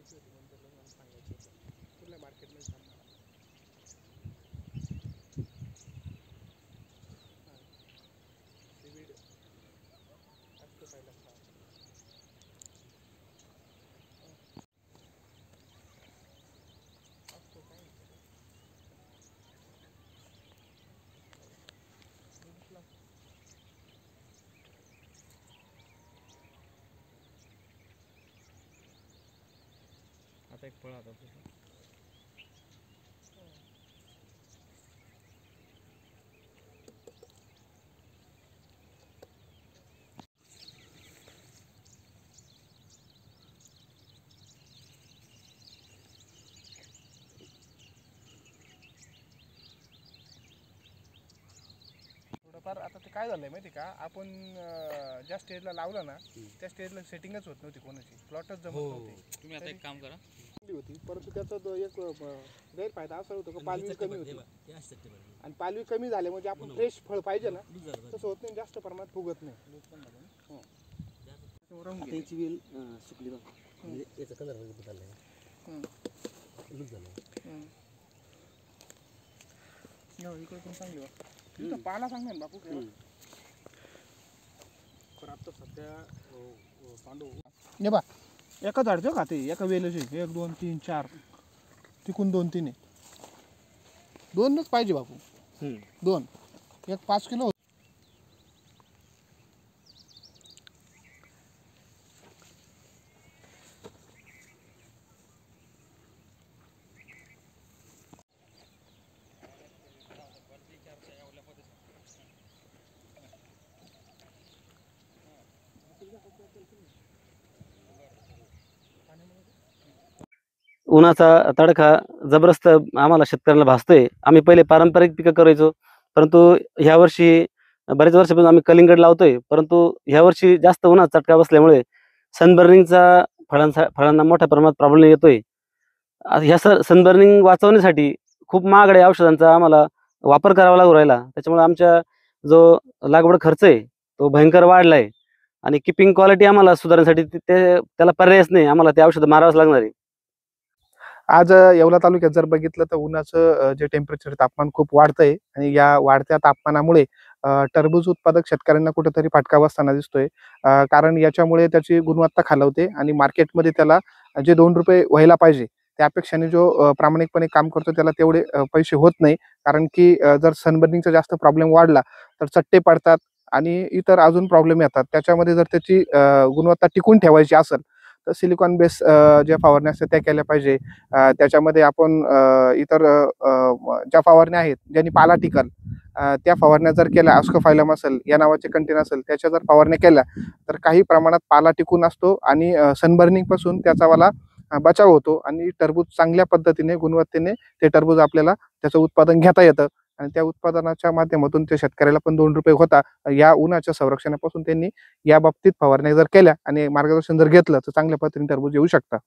सांगायची होती नंतर मला सांगायचं होतं कुठल्या मार्केटमध्ये सांगणार हां सीवीड असतो पहिल्यांदा असतो काय बघितलं आता एक फळ आता तुझं थोडंफार आता ते काय झालंय माहिती का आपण ज्या स्टेजला लावलं ना त्या स्टेजला सेटिंगच होत नव्हती कोणाची प्लॉटच जमत नव्हते तुम्ही आता एक काम करा होती परंतु त्याचा तो एक गैरफायदा असा होतो का पालवी कमी होती आणि पालवी कमी झाले म्हणजे आपण फ्रेश फळ पाहिजे ना तसं होत नाही जास्त प्रमाणात फुगत नाही त्याची वेल सुकली बघ म्हणजे याचा कलर बदललाय लूक झालं इकडे पण चांगली वाटत इथं पाला सांग ना बापू खराब तर सध्या पांडू ने बा एका झाडचं का ते एका वेलेचे 1 2 3 4 तिकून 2 3 आहे 2च पाहिजे बापू 2 एक 5 किलो उन्हाचा तडका जबरदस्त आम्हाला शेतकऱ्यांना भासतोय. आम्ही पहिले पारंपरिक पिकं करायचो, परंतु ह्या वर्षी बरेच वर्षापासून आम्ही कलिंगड लावतोय, परंतु ह्या वर्षी जास्त उन्हाचा चटका बसल्यामुळे सनबर्निंगचा फळांना मोठ्या प्रमाणात प्रॉब्लेम येतोय. ह्या सनबर्निंग वाचवण्यासाठी खूप महागड्या औषधांचा आम्हाला वापर करावा लागू राहिला. त्याच्यामुळे आमच्या जो लागवड खर्च आहे तो भयंकर वाढलाय आणि किपिंग क्वालिटी आम्हाला सुधारण्यासाठी त्याला पर्यायच नाही, आम्हाला ते औषध मारावंच लागणार आहे. आज येवला तालुक्यात जर बघितलं तर उन्हाचं जे टेम्परेचर तापमान खूप वाढतंय आणि या वाढत्या तापमानामुळे टरबूज उत्पादक शेतकऱ्यांना कुठेतरी फटका बसताना दिसतोय. कारण याच्यामुळे त्याची गुणवत्ता खालावते आणि मार्केटमध्ये त्याला जे ₹2 व्हायला पाहिजे त्यापेक्षाने जो प्रामाणिकपणे काम करतो त्याला तेवढे पैसे होत नाही. कारण की जर सनबर्निंगचा जास्त प्रॉब्लेम वाढला तर चट्टे पडतात आणि इतर अजून प्रॉब्लेम येतात. त्याच्यामध्ये जर त्याची गुणवत्ता टिकून ठेवायची असेल तर सिलिकॉन बेस ज्या फवारण्या असतात त्या केल्या पाहिजे. त्याच्यामध्ये आपण इतर ज्या फवारण्या आहेत ज्यांनी पाला टिकल त्या फवारण्या जर केल्या, ऑस्कोफायलम असेल या नावाचे कंटेन असेल त्याच्या जर फवारण्या केल्या तर काही प्रमाणात पाला टिकून असतो आणि सनबर्निंग पासून त्याचा वाला बचाव होतो आणि टरबूज चांगल्या पद्धतीने गुणवत्तेने ते टरबूज आपल्याला त्याचं उत्पादन घेता येतं आणि त्या उत्पादनाच्या माध्यमातून ते शेतकऱ्याला पण ₹2 होता. या उन्हाच्या संरक्षणापासून त्यांनी या बाबतीत फवारण्या जर केल्या आणि मार्गदर्शन जर घेतलं तर चांगल्या पद्धतीने टरबूज येऊ शकतात.